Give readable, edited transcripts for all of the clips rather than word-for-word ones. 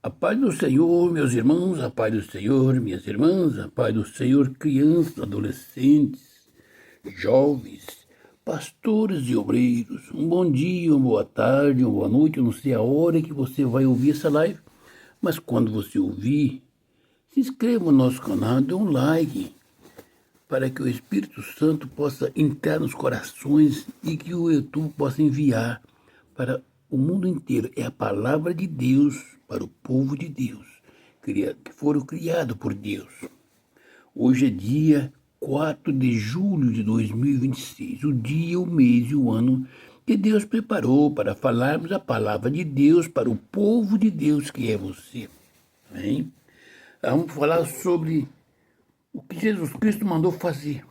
A paz do Senhor, meus irmãos, a paz do Senhor, minhas irmãs, a paz do Senhor, crianças, adolescentes, jovens, pastores e obreiros. Um bom dia, uma boa tarde, uma boa noite. Eu não sei a hora que você vai ouvir essa live, mas quando você ouvir, se inscreva no nosso canal, dê um like, para que o Espírito Santo possa entrar nos corações e que o YouTube possa enviar para o mundo inteiro. É a palavra de Deus para o povo de Deus, que foram criados por Deus. Hoje é dia 4 de julho de 2026, o dia, o mês e o ano que Deus preparou para falarmos a palavra de Deus para o povo de Deus, que é você. Amém? Vamos falar sobre o que Jesus Cristo mandou fazer.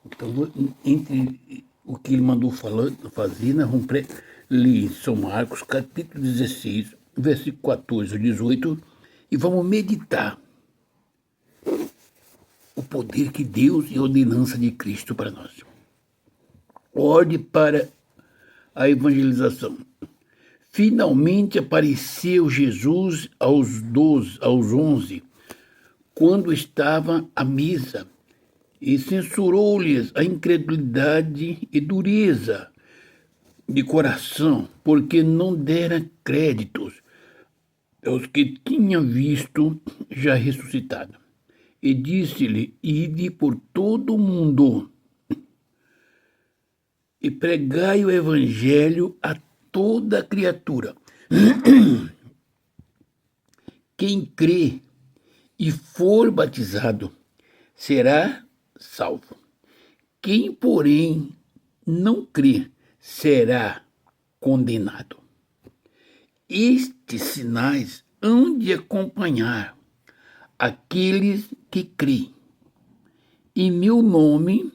Então, entre o que ele mandou fazer, nós vamos ler em São Marcos, capítulo 16, versículo 14 a 18, e vamos meditar o poder que Deus e a ordenança de Cristo para nós. Ordem para a evangelização. Finalmente apareceu Jesus aos 11, quando estava à mesa, e censurou-lhes a incredulidade e dureza de coração, porque não dera créditos aos que tinham visto já ressuscitado. E disse-lhe: ide por todo o mundo e pregai o evangelho a toda criatura. Quem crê e for batizado será salvo. Quem, porém, não crê será condenado. Estes sinais hão de acompanhar aqueles que creem. Em meu nome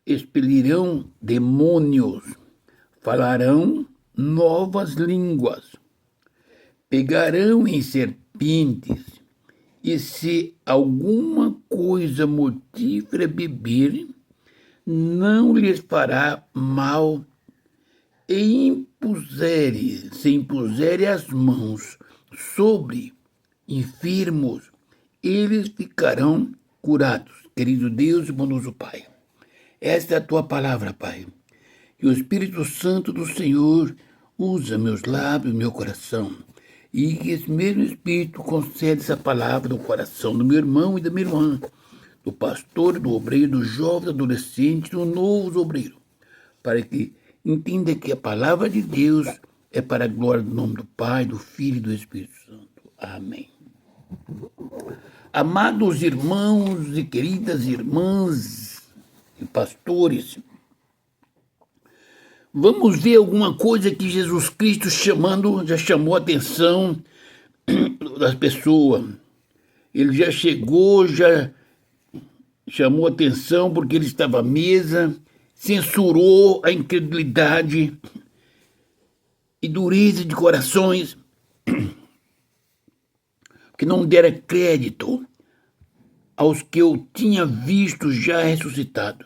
expelirão demônios, falarão novas línguas, pegarão em serpentes, e se alguma coisa mortífera beber, não lhes fará mal, e se impuserem as mãos sobre enfermos, eles ficarão curados. Querido Deus e bondoso Pai, esta é a tua palavra, Pai. Que o Espírito Santo do Senhor usa meus lábios, meu coração, e que esse mesmo Espírito concede essa palavra no coração do meu irmão e da minha irmã, do pastor, do obreiro, do jovem, do adolescente, do novo obreiro, para que entenda que a palavra de Deus é para a glória do nome do Pai, do Filho e do Espírito Santo. Amém. Amados irmãos e queridas irmãs e pastores, vamos ver alguma coisa que Jesus Cristo já chamou a atenção das pessoas. Ele já chegou, já chamou a atenção porque ele estava à mesa, censurou a incredulidade e dureza de corações, que não dera crédito aos que eu tinha visto já ressuscitado.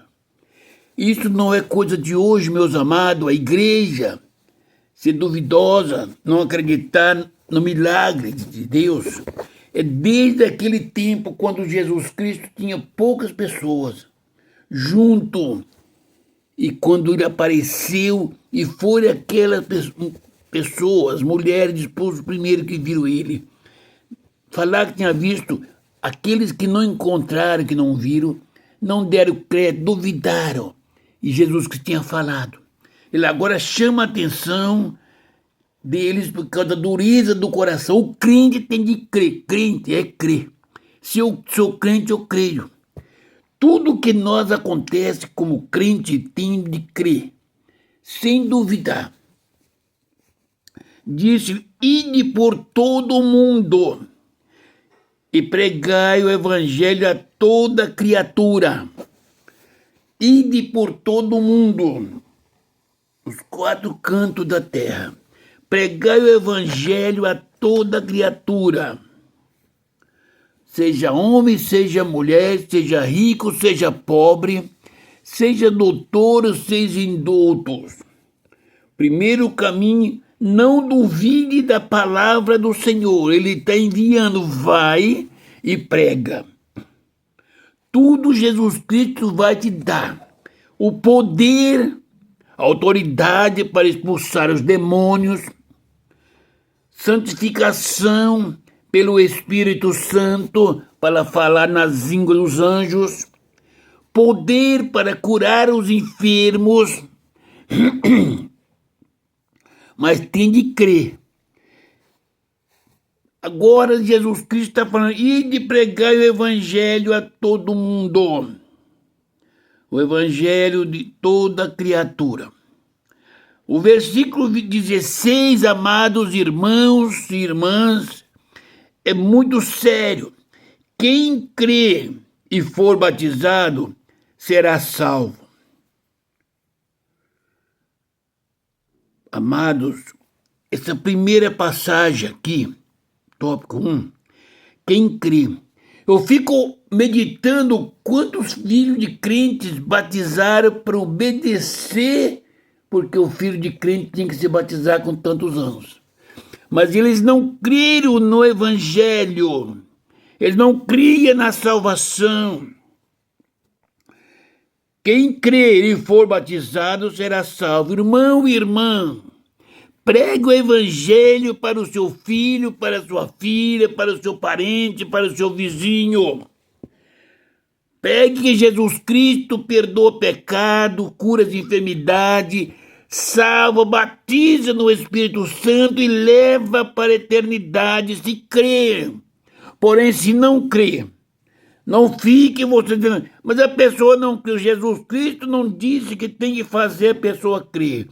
Isso não é coisa de hoje, meus amados. A igreja ser duvidosa, não acreditar no milagre de Deus, é desde aquele tempo quando Jesus Cristo tinha poucas pessoas junto, e quando ele apareceu e foram aquelas pessoas, mulheres, esposos primeiro que viram ele, falar que tinha visto, aqueles que não encontraram, que não viram, não deram crédito, duvidaram. E Jesus que tinha falado. Ele agora chama a atenção deles por causa da dureza do coração. O crente tem de crer. Crente é crer. Se eu sou crente, eu creio. Tudo que nós acontece como crente tem de crer, sem duvidar. Disse: ide por todo o mundo e pregai o evangelho a toda criatura. Ide por todo o mundo, os 4 cantos da terra. Pregai o evangelho a toda criatura. Seja homem, seja mulher, seja rico, seja pobre, seja doutor, seja indoutos. Primeiro caminho Não duvide da palavra do Senhor. Ele está enviando, vai e prega. Tudo Jesus Cristo vai te dar. O poder, a autoridade para expulsar os demônios, santificação pelo Espírito Santo para falar nas línguas dos anjos, poder para curar os enfermos, mas tem de crer. Agora Jesus Cristo está falando, ide pregar o evangelho a todo mundo. O evangelho de toda criatura. O versículo 16, amados irmãos e irmãs, é muito sério. Quem crê e for batizado será salvo. Amados, essa primeira passagem aqui, tópico 1, quem crê. Eu fico meditando quantos filhos de crentes batizaram para obedecer, porque o filho de crente tinha que se batizar com tantos anos. Mas eles não creram no evangelho, eles não criam na salvação. Quem crer e for batizado será salvo. Irmão e irmã, pregue o evangelho para o seu filho, para a sua filha, para o seu parente, para o seu vizinho. Pregue que Jesus Cristo perdoa pecado, cura as enfermidades, salva, batiza no Espírito Santo e leva para a eternidade se crer. Porém, se não crer, não fique você dizendo, mas a pessoa não crê. Jesus Cristo não disse que tem que fazer a pessoa crer.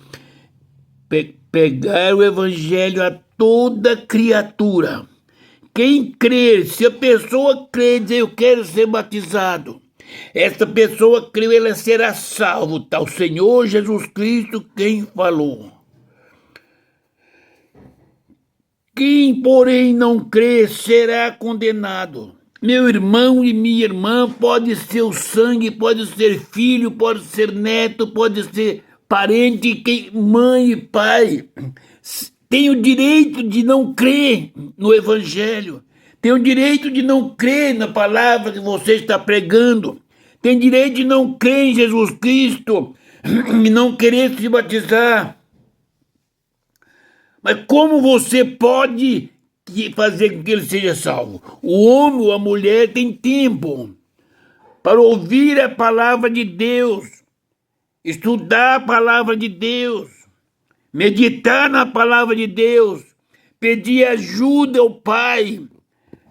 Pegar o evangelho a toda criatura. Quem crer, se a pessoa crer e dizer eu quero ser batizado, essa pessoa creu, ela será salvo. Tá o Senhor Jesus Cristo quem falou. Quem, porém, não crê será condenado. Meu irmão e minha irmã, pode ser o sangue, pode ser filho, pode ser neto, pode ser parente, mãe e pai. Tem o direito de não crer no evangelho. Tem o direito de não crer na palavra que você está pregando. Tem direito de não crer em Jesus Cristo e não querer se batizar. Mas como você pode fazer com que ele seja salvo? O homem ou a mulher tem tempo para ouvir a palavra de Deus, estudar a palavra de Deus, meditar na palavra de Deus, pedir ajuda ao Pai,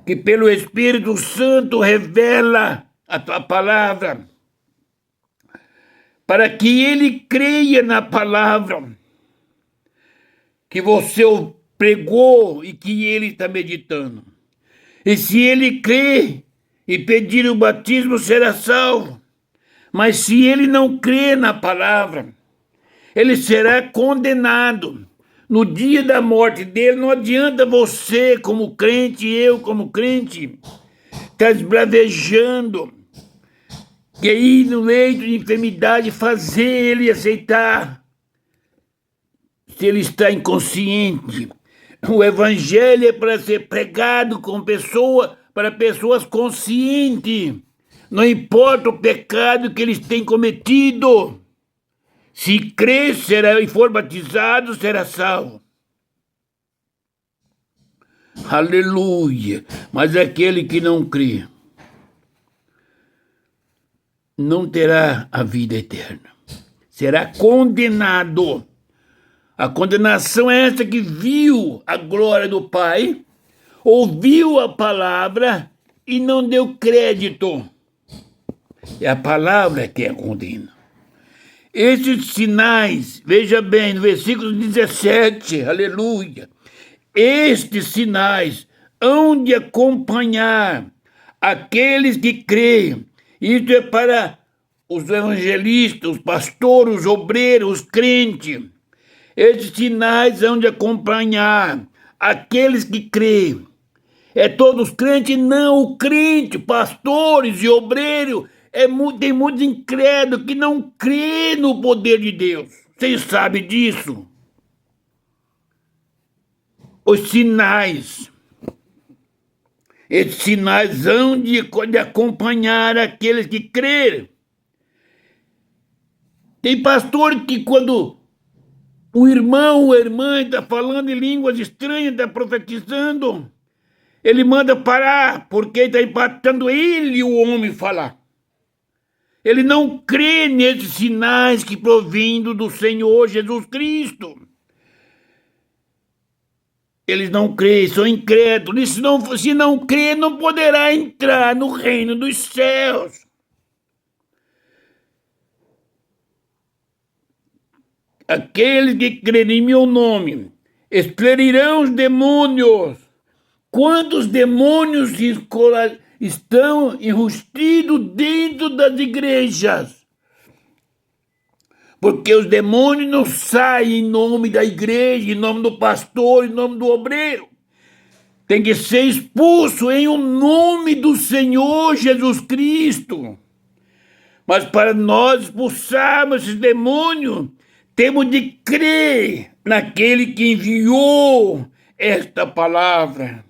que pelo Espírito Santo revela a tua palavra, para que ele creia na palavra que você pregou e que ele está meditando. E se ele crer e pedir o batismo, será salvo. Mas se ele não crer na palavra, ele será condenado. No dia da morte dele, não adianta você, como crente, eu, como crente, estar esbravejando, que ir no leito de enfermidade, fazer ele aceitar. Se ele está inconsciente, o evangelho é para ser pregado para pessoas conscientes. Não importa o pecado que eles têm cometido. Se crer e for batizado, será salvo. Aleluia. Mas aquele que não crê não terá a vida eterna. Será condenado. A condenação é essa que viu a glória do Pai, ouviu a palavra e não deu crédito. É a palavra que a condena. Esses sinais, veja bem, no versículo 17, aleluia. Estes sinais hão de acompanhar aqueles que creem. Isso é para os evangelistas, os pastores, os obreiros, os crentes. Esses sinais hão de acompanhar aqueles que creem. É todos crentes? Não, o crente, pastores e obreiros, tem muitos incrédulos que não crê no poder de Deus. Vocês sabem disso? os sinais. Esses sinais hão de acompanhar aqueles que crerem. Tem pastor que quando o irmão ou a irmã está falando em línguas estranhas, está profetizando, ele manda parar, porque está impactando ele, o homem, falar. Ele não crê nesses sinais que provindo do Senhor Jesus Cristo. Eles não creem, são incrédulos. Se não crê, não poderá entrar no reino dos céus. Aqueles que crerem em meu nome expelirão os demônios. Quantos demônios estão enrustidos dentro das igrejas? Porque os demônios não saem em nome da igreja, em nome do pastor, em nome do obreiro. Tem que ser expulso em o nome do Senhor Jesus Cristo. Mas para nós expulsarmos esses demônios, temos de crer naquele que enviou esta palavra,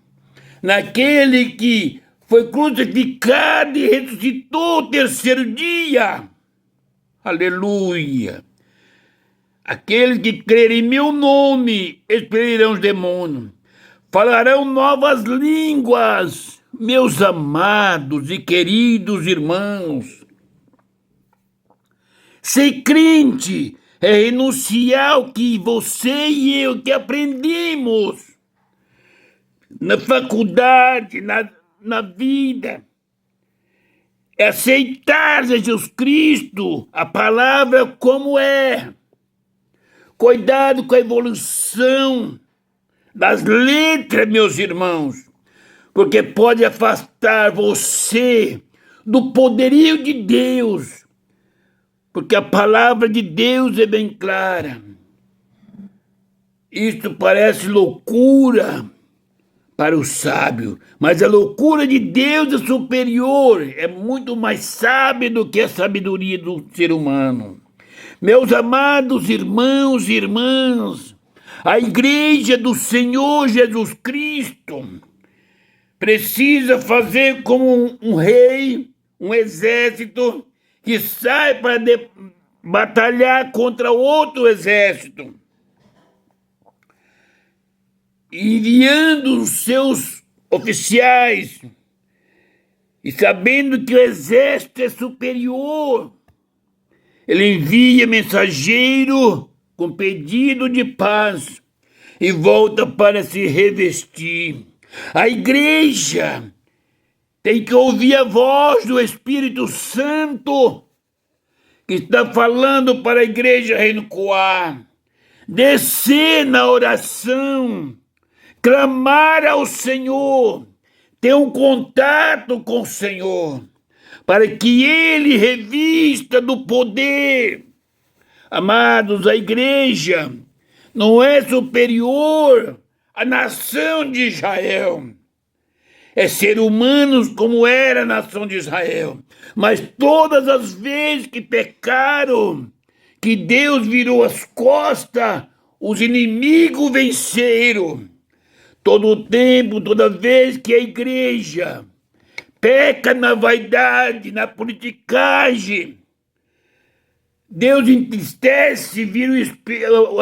naquele que foi crucificado e ressuscitou o terceiro dia. Aleluia! Aqueles que crerem em meu nome expelirão os demônios, falarão novas línguas, meus amados e queridos irmãos. Ser crente é renunciar ao que você e eu que aprendemos na faculdade, na vida. É aceitar Jesus Cristo, a palavra como é. Cuidado com a evolução das letras, meus irmãos, porque pode afastar você do poderio de Deus. Porque a palavra de Deus é bem clara. Isto parece loucura para o sábio, mas a loucura de Deus é superior, é muito mais sábia do que a sabedoria do ser humano. Meus amados irmãos e irmãs, a igreja do Senhor Jesus Cristo precisa fazer como um rei, um exército, que sai para batalhar contra outro exército, enviando os seus oficiais e sabendo que o exército é superior, ele envia mensageiro com pedido de paz e volta para se revestir. A igreja tem que ouvir a voz do Espírito Santo que está falando para a igreja Reino Coar. Descer na oração, clamar ao Senhor, ter um contato com o Senhor, para que Ele revista do poder. Amados, a igreja não é superior à nação de Israel. É ser humanos como era a nação de Israel. Mas todas as vezes que pecaram, que Deus virou as costas, os inimigos venceram. Todo o tempo, toda vez que a igreja peca na vaidade, na politicagem, Deus entristece, vira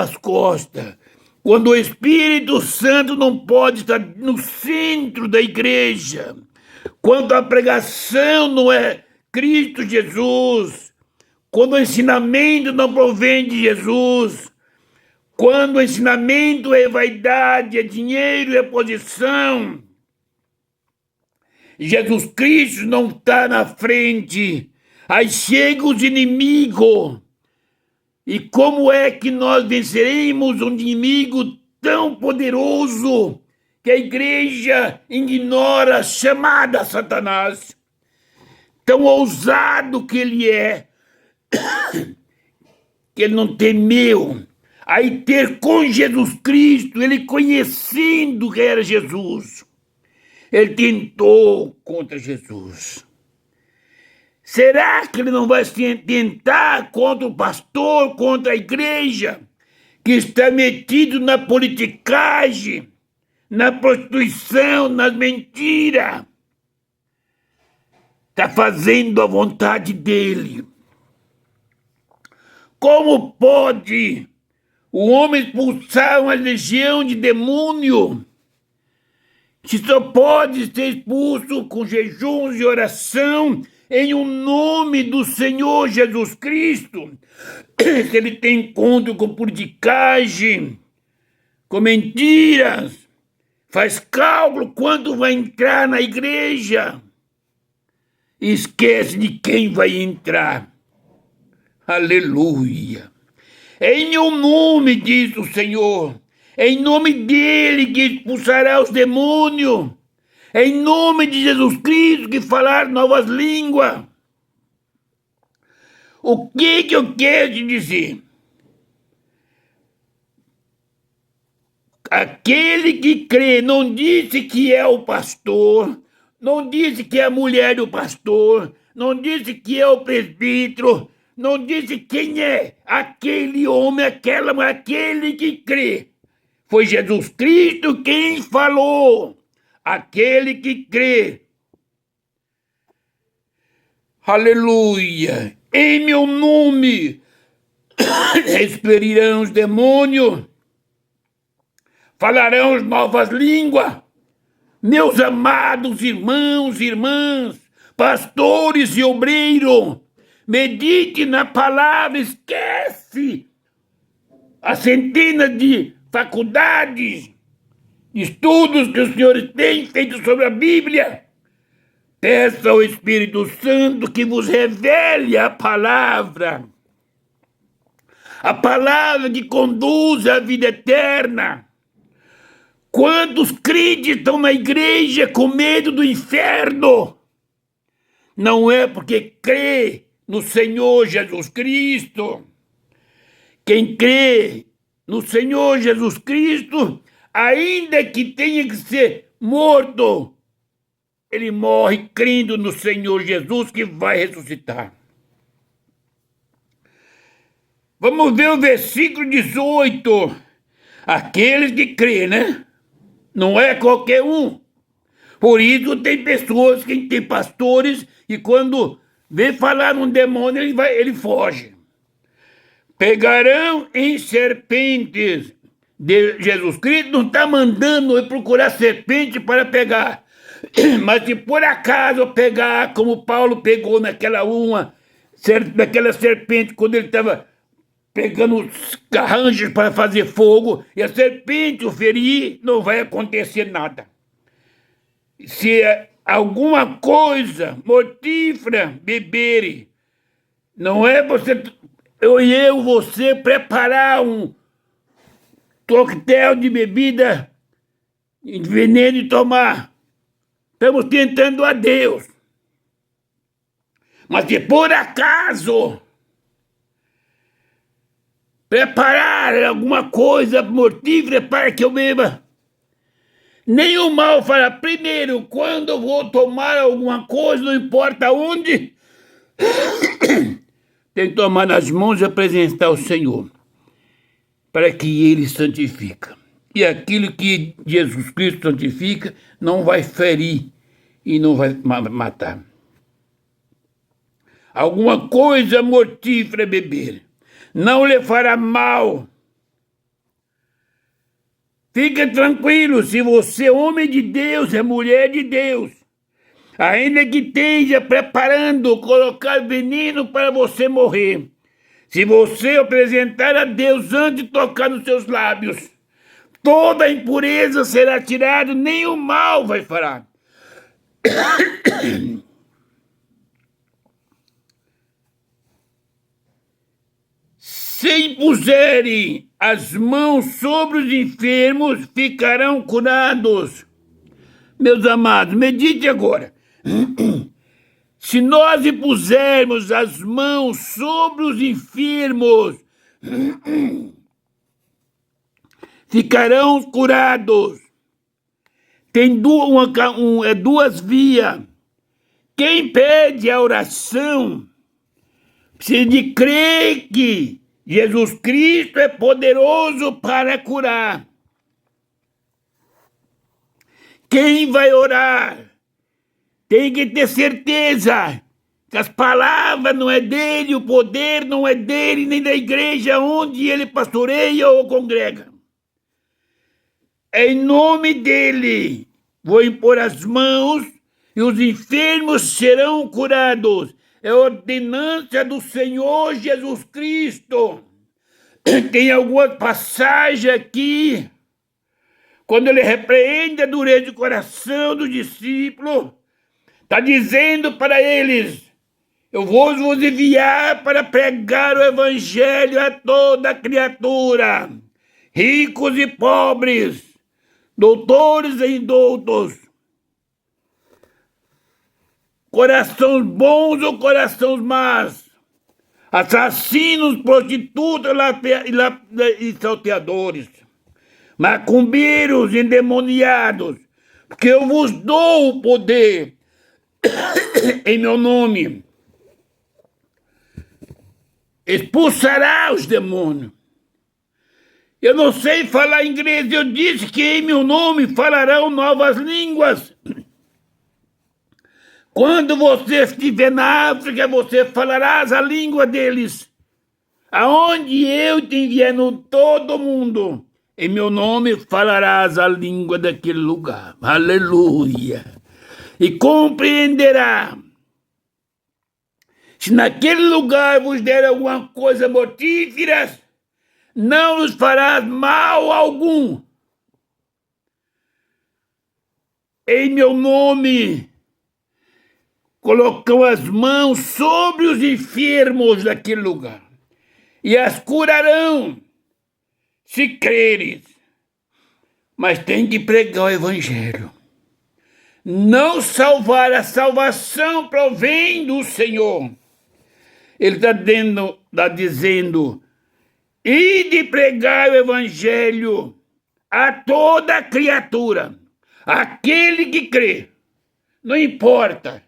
as costas. Quando o Espírito Santo não pode estar no centro da igreja, quando a pregação não é Cristo Jesus, quando o ensinamento não provém de Jesus, quando o ensinamento é vaidade, é dinheiro, é posição, Jesus Cristo não está na frente, aí chegam os inimigos. E como é que nós venceremos um inimigo tão poderoso que a igreja ignora, chamada Satanás? Tão ousado que ele é, que ele não temeu. Aí ter com Jesus Cristo, ele conhecendo que era Jesus, ele tentou contra Jesus. Será que ele não vai se tentar contra o pastor, contra a igreja, que está metido na politicagem, na prostituição, nas mentiras. Está fazendo a vontade dele. Como pode o homem expulsar uma legião de demônio? Que só pode ser expulso com jejuns e oração em um nome do Senhor Jesus Cristo. Se ele tem encontro com politicagem, com mentiras, faz cálculo quando vai entrar na igreja, esquece de quem vai entrar. Aleluia. Em o nome, diz o Senhor, em nome dele que expulsará os demônios, em nome de Jesus Cristo que falar novas línguas. O que eu quero te dizer? Aquele que crê, não disse que é o pastor, não disse que é a mulher do pastor, não disse que é o presbítero, não disse quem é aquele homem, aquela mulher, aquele que crê. Foi Jesus Cristo quem falou. Aquele que crê. Aleluia. Em meu nome expelirão os demônios. Falarão novas línguas. Meus amados irmãos e irmãs, pastores e obreiros, medite na palavra, esquece as centenas de faculdades, estudos que os senhores têm feito sobre a Bíblia. Peça ao Espírito Santo que vos revele a palavra que conduz à vida eterna. Quantos crentes estão na igreja com medo do inferno? Não é porque crê no Senhor Jesus Cristo. Quem crê no Senhor Jesus Cristo, ainda que tenha que ser morto, ele morre crendo no Senhor Jesus que vai ressuscitar. Vamos ver o versículo 18. Aqueles que crêem, né? Não é qualquer um. Por isso tem pessoas que tem pastores e quando vê falar um demônio, ele foge. Pegarão em serpentes. Jesus Cristo não está mandando eu procurar serpente para pegar. Mas se por acaso pegar, como Paulo pegou naquela serpente, quando ele estava pegando os garranchos para fazer fogo, e a serpente o ferir, não vai acontecer nada. Se alguma coisa mortífera beberem, não é você preparar um coquetel de bebida de veneno e tomar. Estamos tentando a Deus. Mas se por acaso preparar alguma coisa mortífera para que eu beba, nenhum mal fará. Primeiro, quando eu vou tomar alguma coisa, não importa onde, tem que tomar nas mãos e apresentar ao Senhor, para que Ele santifica. E aquilo que Jesus Cristo santifica não vai ferir e não vai matar. Alguma coisa mortífera beber não lhe fará mal. Fica tranquilo, se você é homem de Deus, é mulher de Deus, ainda que esteja preparando colocar veneno para você morrer, se você apresentar a Deus antes de tocar nos seus lábios, toda a impureza será tirada, nem o mal vai fará. Se impuserem as mãos sobre os enfermos, ficarão curados. Meus amados, medite agora. Se nós impusermos as mãos sobre os enfermos, ficarão curados. Tem duas vias. Quem pede a oração precisa de crer que Jesus Cristo é poderoso para curar. quem vai orar tem que ter certeza que as palavras não é dele, o poder não é dele, nem da igreja onde ele pastoreia ou congrega. É em nome dele. Vou impor as mãos e os enfermos serão curados. É a ordenança do Senhor Jesus Cristo. Tem alguma passagem aqui, quando ele repreende a dureza do coração dos discípulos, está dizendo para eles: eu vou vos enviar para pregar o evangelho a toda criatura, ricos e pobres, doutores e indoutos, corações bons ou corações maus, assassinos, prostitutas e salteadores, macumbeiros, endemoniados, porque eu vos dou o poder em meu nome. Expulsará os demônios. Eu não sei falar inglês, eu disse que em meu nome falarão novas línguas. Quando você estiver na África, você falará a língua deles. Aonde eu te enviar no todo mundo, em meu nome falarás a língua daquele lugar. Aleluia. E compreenderá. Se naquele lugar vos der alguma coisa mortífera, não nos farás mal algum. Em meu nome colocam as mãos sobre os enfermos daquele lugar e as curarão, se creres. Mas tem que pregar o evangelho. Não salvar, a salvação provém do Senhor. Ele está dizendo, ide pregar o evangelho a toda criatura, aquele que crê. Não importa.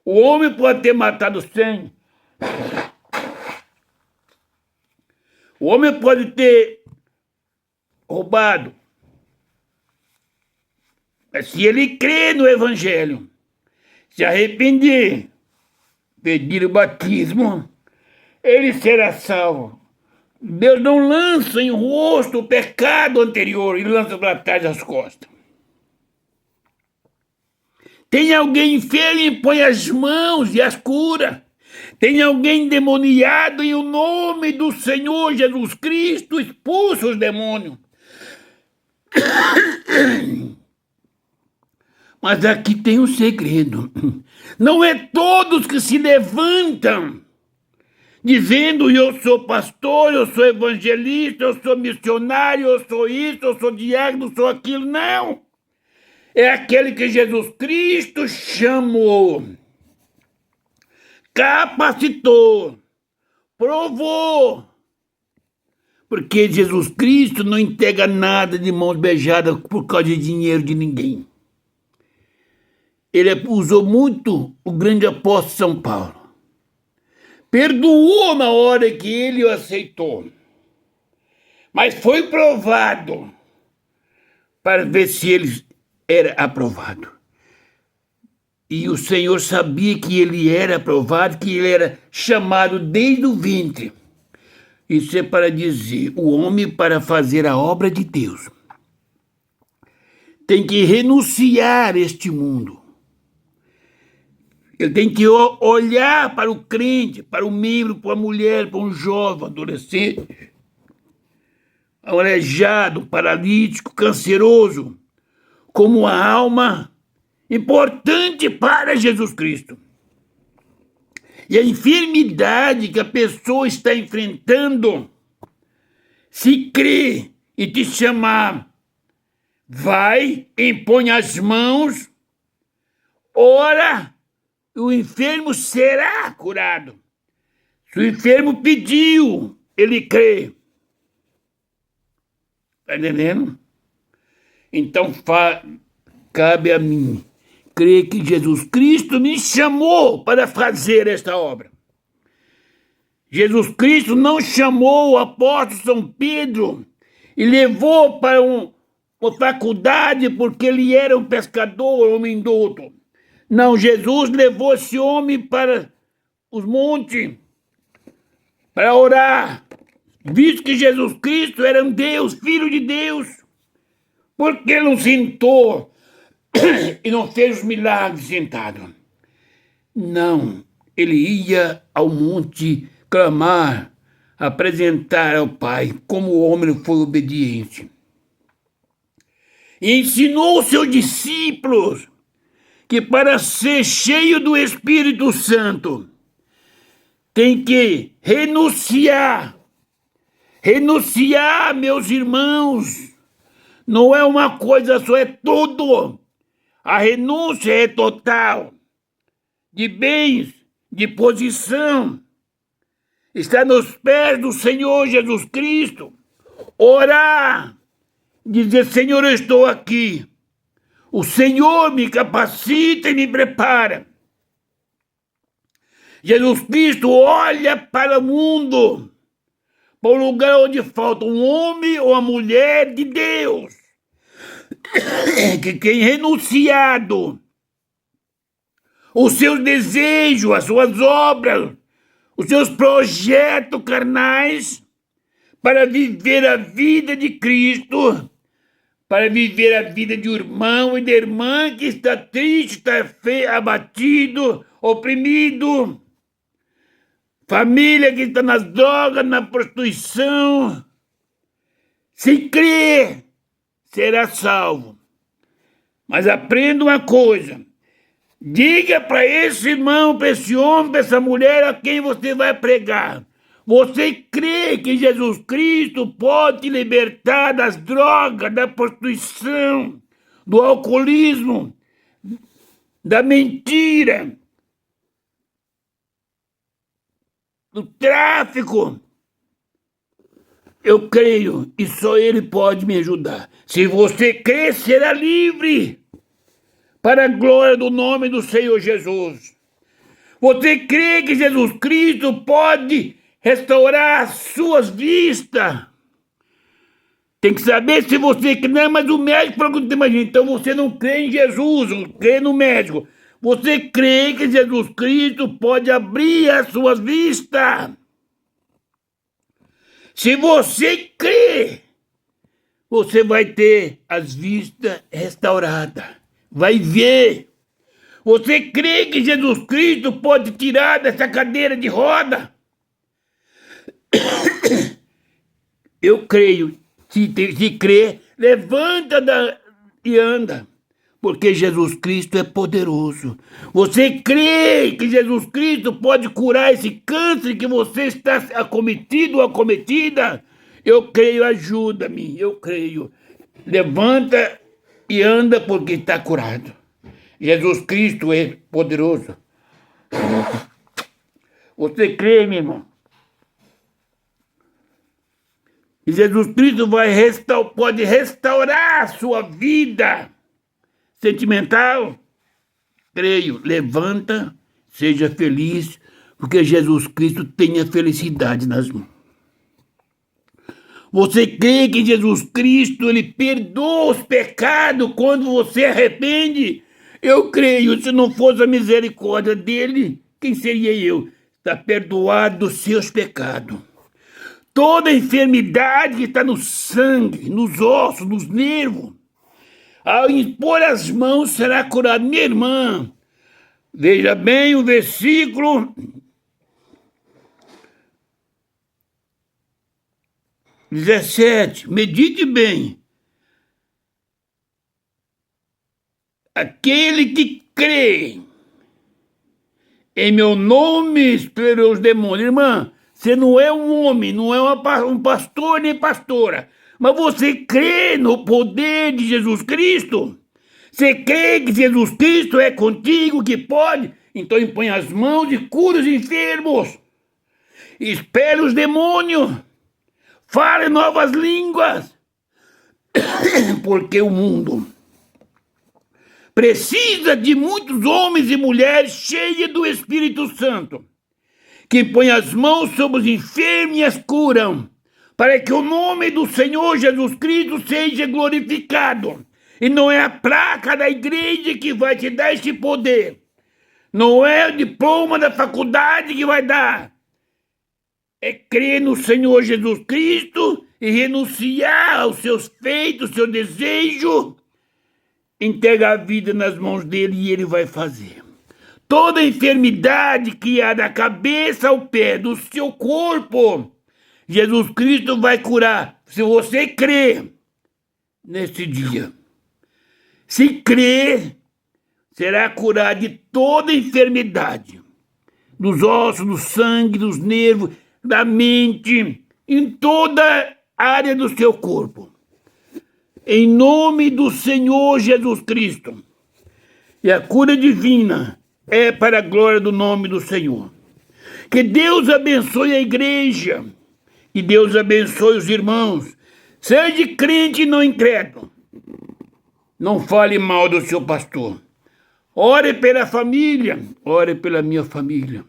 O homem pode ter matado 100. O homem pode ter roubado. Mas se ele crê no evangelho, se arrepender, pedir o batismo, ele será salvo. Deus não lança em rosto o pecado anterior, ele lança para trás das costas. Tem alguém enfermo, põe as mãos e as cura. Tem alguém endemoniado, em o nome do Senhor Jesus Cristo, expulsa os demônios. Mas aqui tem um segredo. Não é todos que se levantam dizendo, eu sou pastor, eu sou evangelista, eu sou missionário, eu sou isso, eu sou diácono, eu sou aquilo. Não. É aquele que Jesus Cristo chamou, capacitou, provou. Porque Jesus Cristo não entrega nada de mãos beijadas por causa de dinheiro de ninguém. Ele usou muito o grande apóstolo São Paulo. Perdoou na hora que ele o aceitou. Mas foi provado para ver se ele era aprovado. E o Senhor sabia que ele era aprovado, que ele era chamado desde o ventre. Isso é para dizer, o homem, para fazer a obra de Deus, tem que renunciar a este mundo. Ele tem que olhar para o crente, para o membro, para a mulher, para um jovem, adolescente, aleijado, paralítico, canceroso, como uma alma importante para Jesus Cristo. E a enfermidade que a pessoa está enfrentando, se crê e te chamar, vai, impõe as mãos, ora, o enfermo será curado. Se o enfermo pediu, ele crê. Está entendendo? Então, cabe a mim crer que Jesus Cristo me chamou para fazer esta obra. Jesus Cristo não chamou o apóstolo São Pedro e levou para uma faculdade porque ele era um pescador, um homem douto. Não, Jesus levou esse homem para os montes para orar, visto que Jesus Cristo era um Deus, Filho de Deus. Por que ele não sentou e não fez os milagres sentado? Não, ele ia ao monte clamar, apresentar ao Pai como o homem foi obediente. E ensinou os seus discípulos que para ser cheio do Espírito Santo tem que renunciar. Renunciar, meus irmãos, não é uma coisa só, é tudo. A renúncia é total. De bens, de posição. Está nos pés do Senhor Jesus Cristo. Orar. Dizer, Senhor, eu estou aqui. O Senhor me capacita e me prepara. Jesus Cristo olha para o mundo, para o lugar onde falta um homem ou uma mulher de Deus, que tem renunciado os seus desejos, as suas obras, os seus projetos carnais, para viver a vida de Cristo, para viver a vida de um irmão e de irmã que está triste, está abatido, oprimido, família que está nas drogas, na prostituição. Se crer, será salvo. Mas aprenda uma coisa. Diga para esse irmão, para esse homem, para essa mulher a quem você vai pregar. Você crê que Jesus Cristo pode te libertar das drogas, da prostituição, do alcoolismo, da mentira, do tráfico? Eu creio e só Ele pode me ajudar. Se você crer, será livre para a glória do nome do Senhor Jesus. Você crê que Jesus Cristo pode restaurar as suas vistas? Tem que saber se você crê. Não, mas o médico falou que não tem mais jeito. Então você não crê em Jesus, não crê no médico. Você crê que Jesus Cristo pode abrir as suas vistas? Se você crê, você vai ter as vistas restauradas. Vai ver. Você crê que Jesus Cristo pode tirar dessa cadeira de roda? Eu creio. Se crê, levanta e anda. Porque Jesus Cristo é poderoso. Você crê que Jesus Cristo pode curar esse câncer que você está acometido ou acometida? Eu creio, ajuda-me, eu creio. Levanta e anda porque está curado. Jesus Cristo é poderoso. Você crê, meu irmão? E Jesus Cristo pode restaurar a sua vida sentimental? Creio. Levanta, seja feliz, porque Jesus Cristo tem a felicidade nas mãos. Você crê que Jesus Cristo, Ele perdoa os pecados quando você arrepende? Eu creio. Se não fosse a misericórdia dEle, quem seria eu? Está perdoado dos seus pecados. Toda enfermidade que está no sangue, nos ossos, nos nervos, ao impor as mãos será curado. Minha irmã, veja bem o versículo 17. Medite bem. Aquele que crê em meu nome expelirá os demônios. Irmã, você não é um homem, não é um pastor nem pastora, mas você crê no poder de Jesus Cristo? Você crê que Jesus Cristo é contigo, que pode? Então impõe as mãos e cura os enfermos. Expele os demônios. Fale novas línguas. Porque o mundo precisa de muitos homens e mulheres cheios do Espírito Santo, que põem as mãos sobre os enfermos e as curam. para que o nome do Senhor Jesus Cristo seja glorificado. E não é a placa da igreja que vai te dar esse poder. Não é o diploma da faculdade que vai dar. É crer no Senhor Jesus Cristo e renunciar aos seus feitos, seu desejo, entregar a vida nas mãos dele e ele vai fazer. Toda enfermidade que há da cabeça ao pé do seu corpo, Jesus Cristo vai curar, se você crer nesse dia. Se crer, será curado de toda enfermidade, dos ossos, do sangue, dos nervos, da mente, em toda área do seu corpo. Em nome do Senhor Jesus Cristo. E a cura divina é para a glória do nome do Senhor. Que Deus abençoe a igreja. E Deus abençoe os irmãos. Seja crente e não incrédulo. Não fale mal do seu pastor. Ore pela família. Ore pela minha família.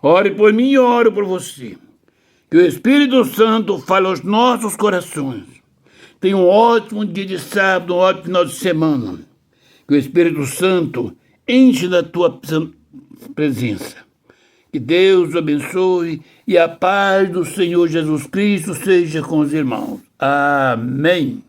Ore por mim e oro por você. Que o Espírito Santo fale aos nossos corações. Tenha um ótimo dia de sábado, um ótimo final de semana. Que o Espírito Santo enche da tua presença. Que Deus o abençoe e a paz do Senhor Jesus Cristo seja com os irmãos. Amém.